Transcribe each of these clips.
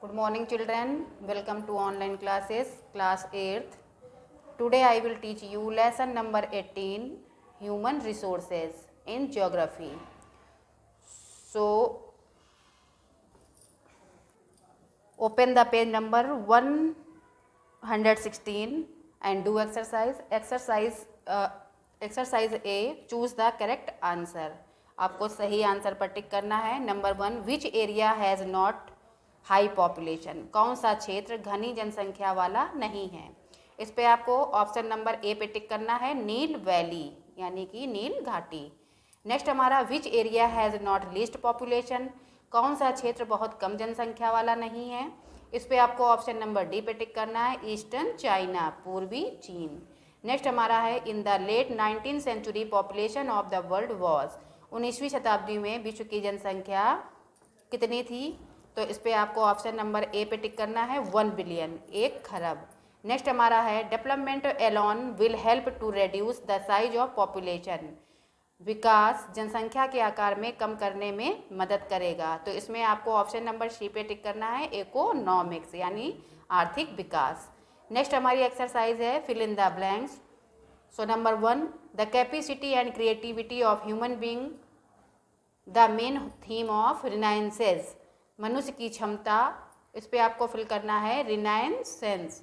Good morning children, welcome to online classes, class 8th. Today I will teach you lesson number 18, human resources in geography. So, open the page number 116 and do exercise. Exercise A, choose the correct answer. आपको सही answer पर टिक करना है. Number 1, which area has not high population. कौन सा क्षेत्र घनी जनसंख्या वाला नहीं है. इस पे आपको ऑप्शन नंबर ए पे टिक करना है, नील वैली यानी कि नील घाटी. नेक्स्ट हमारा which area has not least population. कौन सा क्षेत्र बहुत कम जनसंख्या वाला नहीं है. इस पे आपको ऑप्शन नंबर डी पे टिक करना है, ईस्टर्न चाइना, पूर्वी चीन. नेक्स्ट हमारा है, in the late 19th century population of the world was. 19वीं शताब्दी में विश्व की जनसंख्या कितनी थी. तो इस पे आपको ऑप्शन नंबर ए पे टिक करना है, 1 बिलियन, 1 खरब. नेक्स्ट हमारा है, development alone will help to reduce the size of population. विकास जनसंख्या के आकार में कम करने में मदद करेगा. तो इसमें आपको ऑप्शन नंबर सी पे टिक करना है, इकोनॉमिक्स यानी आर्थिक विकास. नेक्स्ट हमारी एक्सरसाइज है, fill in the blanks. So number 1, the capacity and creativity of human being the main theme of renaissance. मनुष्य की क्षमता, इस पे आपको फिल करना है, रिनाइंसेंस.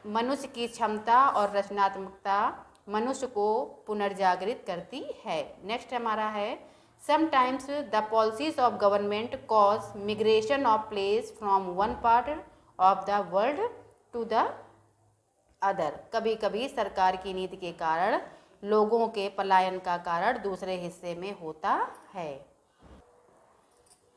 मनुष्य की क्षमता और रचनात्मकता मनुष्य को पुनर्जागृत करती है. नेक्स्ट हमारा है, sometimes the policies of government cause migration of place from one part of the world to the other. कभी कभी सरकार की नीति के कारण लोगों के पलायन का कारण दूसरे हिस्से में होता है.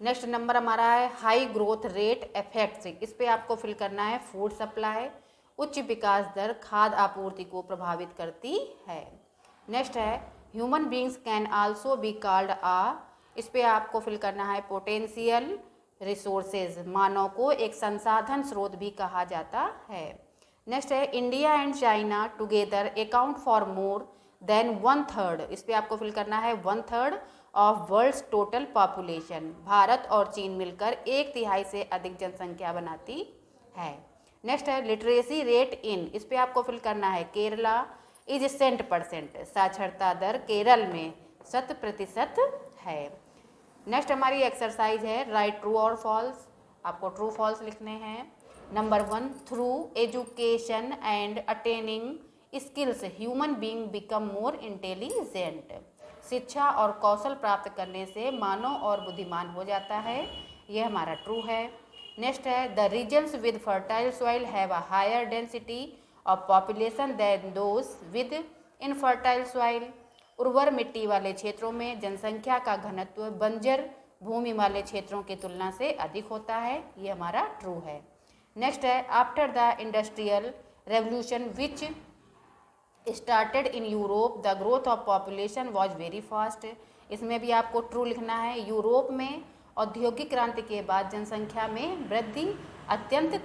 नेक्स्ट नंबर हमारा है, हाई ग्रोथ रेट इफेक्ट्स. इस पे आपको फिल करना है, फूड सप्लाई. उच्च विकास दर खाद्य आपूर्ति को प्रभावित करती है. नेक्स्ट है, human beings can also be called आ. इस पे आपको फिल करना है, पोटेंशियल रिसोर्सेज. मानव को एक संसाधन स्रोत भी कहा जाता है. नेक्स्ट है, India and China together account for more than 1/3. इस पे आपको फिल करना है, 1/3 of world's total population. Bharat और चीन मिलकर 1/3 से अधिक जनसंख्या बनाती है. नेक्स्ट है, लिटरेसी रेट इन. इस पे आपको फिल करना है, केरला इज 100%. साक्षरता दर केरल में 100% है. नेक्स्ट हमारी एक्सरसाइज है, राइट ट्रू और फॉल्स. आपको ट्रू फॉल्स लिखने हैं. Number 1, through education and attaining skills human being become more intelligent. शिक्षा और कौशल प्राप्त करने से मानव और बुद्धिमान हो जाता है. यह हमारा ट्रू है. नेक्स्ट है, the regions with fertile soil have a higher density of population than those with infertile soil. उर्वर मिट्टी वाले क्षेत्रों में जनसंख्या का घनत्व बंजर भूमि वाले क्षेत्रों की तुलना से अधिक होता है. ये हमारा ट्रू है. नेक्स्ट है, after the industrial revolution which started in Europe the growth of population was very fast. इसमें भी आपको ट्रू लिखना है. यूरोप में औद्योगिक क्रांति के बाद जनसंख्या में वृद्धि अत्यंत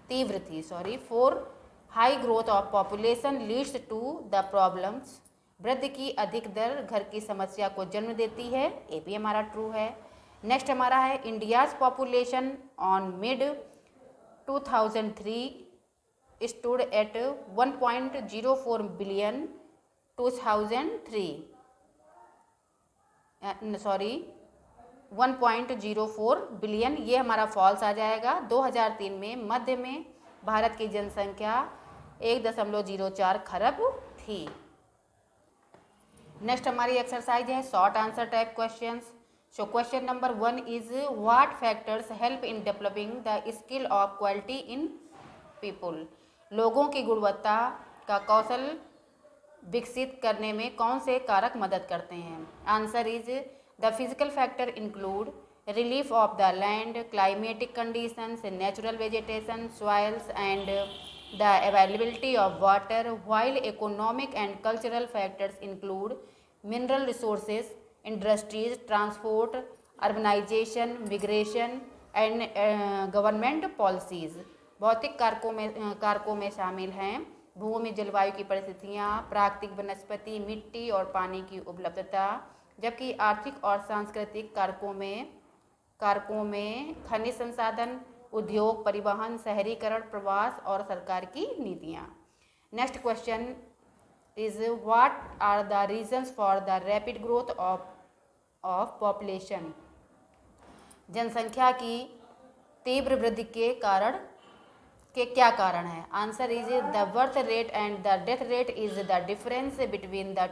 तीव्र थी. For high growth of population leads to the problems. वृद्धि की अधिक दर घर की समस्या को जन्म देती है. ये भी हमारा ट्रू है. नेक्स्ट हमारा है, India's population on mid 2003 stood at 1.04 billion 1.04 billion. ये हमारा फॉल्स आ जाएगा. 2003 में मध्य में भारत की जनसंख्या 1.04 खरब थी. नेक्स्ट हमारी एक्सरसाइज है, short answer type questions. So question number 1 is, what factors help in developing the skill of quality in people. लोगों की गुणवत्ता का कौशल विकसित करने में कौन से कारक मदद करते हैं. Answer is, the physical factor include relief of the land, climatic conditions, natural vegetation, soils and the availability of water. While economic and cultural factors include mineral resources, industries, transport, urbanisation, migration and government policies. भौतिक कारकों में शामिल हैं भूमि जलवायु की परिस्थितियाँ, प्राकृतिक वनस्पति, मिट्टी और पानी की उपलब्धता. जबकि आर्थिक और सांस्कृतिक कारकों में कारकों में खनिज संसाधन, उद्योग, परिवहन, शहरीकरण, प्रवास और सरकार की नीतियाँ। Next question is what are the reasons for the rapid growth of population. जनसंख्या की तीव्र वृद्धि के क्या कारण है? Answer is the birth rate and the death rate is the difference between the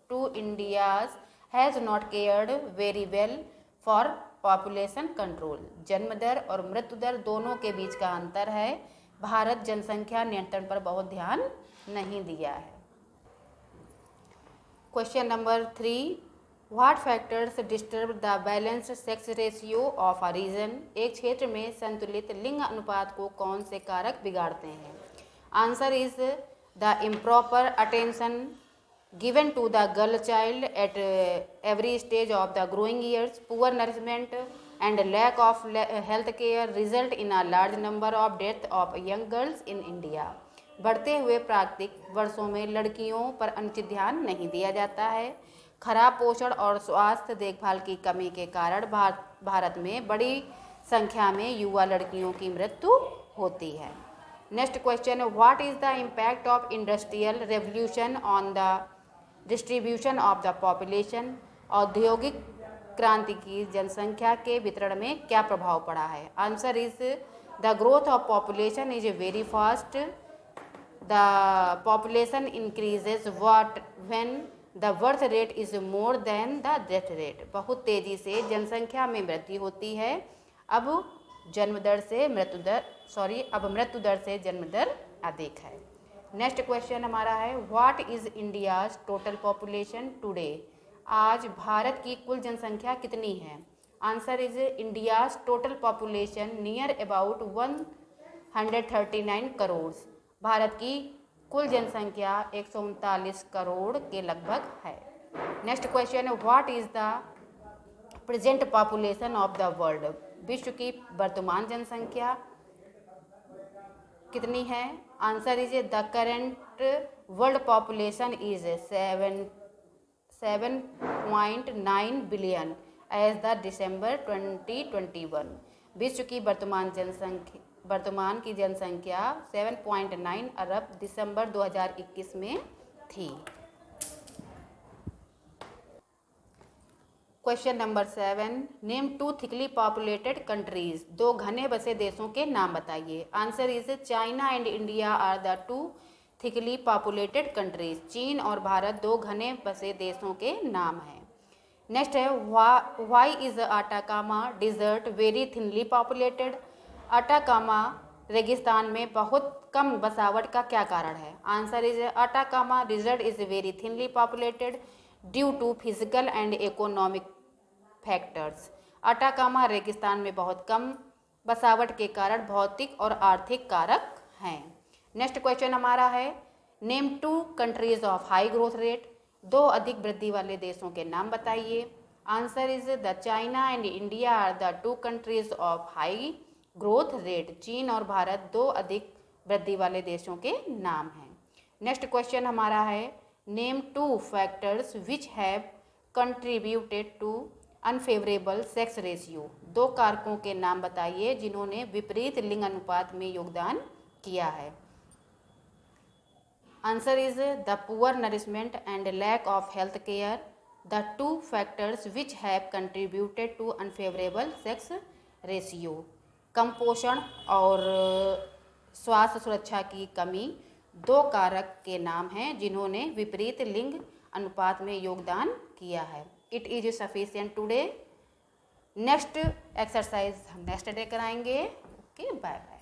two India's has not cared very well for population control. जन्म दर और मृत्यु दर दोनों के बीच का अंतर है। भारत जनसंख्या नियंत्रण पर बहुत ध्यान नहीं दिया है। Question number 3, what factors disturb the balanced sex ratio of a region. एक क्षेत्र में संतुलित लिंग अनुपात को कौन से कारक बिगाड़ते हैं? Answer is the improper attention given to the girl child at every stage of the growing years, poor nourishment and lack of health care result in a large number of death of young girls in India. बढ़ते हुए प्राकृतिक वर्षों में लड़कियों पर अनुचित ध्यान नहीं दिया जाता है। खराब पोषण और स्वास्थ्य देखभाल की कमी के कारण भारत में बड़ी संख्या में युवा लड़कियों की मृत्यु होती है। Next question, what is the impact of industrial revolution on the distribution of the population. औद्योगिक क्रांति की जनसंख्या के वितरण में क्या प्रभाव पड़ा है? Answer is the growth of population is very fast. The population increases when the birth rate is more than the death rate. बहुत तेजी से जनसंख्या में वृद्धि होती है। अब मृत्यु दर से जन्म दर अधिक है। नेक्स्ट क्वेश्चन हमारा है, what is India's total population today. आज भारत की कुल जनसंख्या कितनी है? Answer is India's total population near about 139 crore. Bharat की कुल जनसंख्या 139 करोड़ के लगभग है। नेक्स्ट क्वेश्चन है, what is the present population of the world. विश्व की वर्तमान जनसंख्या कितनी है? Answer is the current world population is 7.9 billion as the December 2021। विश्व की वर्तमान की जनसंख्या 7.9 अरब दिसंबर 2021 में थी। Question number 7, name 2 thickly populated countries. 2 घने बसे देशों के नाम बताइए। Answer is China and India are the 2 thickly populated countries. चीन और भारत 2 घने बसे देशों के नाम हैं। नेक्स्ट है, why is Atacama desert very thinly populated. Atacama रेगिस्तान में बहुत कम बसावट का क्या कारण है? Answer is Atacama desert is very thinly populated due to physical and economic factors. Atacama रेगिस्तान में बहुत कम बसावट के कारण भौतिक और आर्थिक कारक हैं। नेक्स्ट क्वेश्चन हमारा है, name 2 countries of high growth rate. 2 अधिक वृद्धि वाले देशों के नाम बताइए। Answer is the China and India are the 2 countries of high growth rate. चीन और भारत 2 अधिक वृद्धि वाले देशों के नाम हैं। नेक्स्ट क्वेश्चन हमारा है, name 2 factors which have contributed to unfavourable sex ratio. 2 कारकों के नाम बताइए जिन्होंने विपरीत लिंग अनुपात में योगदान किया है। Answer is the poor nourishment and lack of health care. The 2 factors which have contributed to unfavourable sex ratio. कम पोषण और स्वास्थ्य सुरक्षा की कमी 2 कारक के नाम हैं जिन्होंने विपरीत लिंग अनुपात में योगदान किया है। It is sufficient today. Next exercise हम नेक्स्ट डे कराएंगे। Okay, bye bye.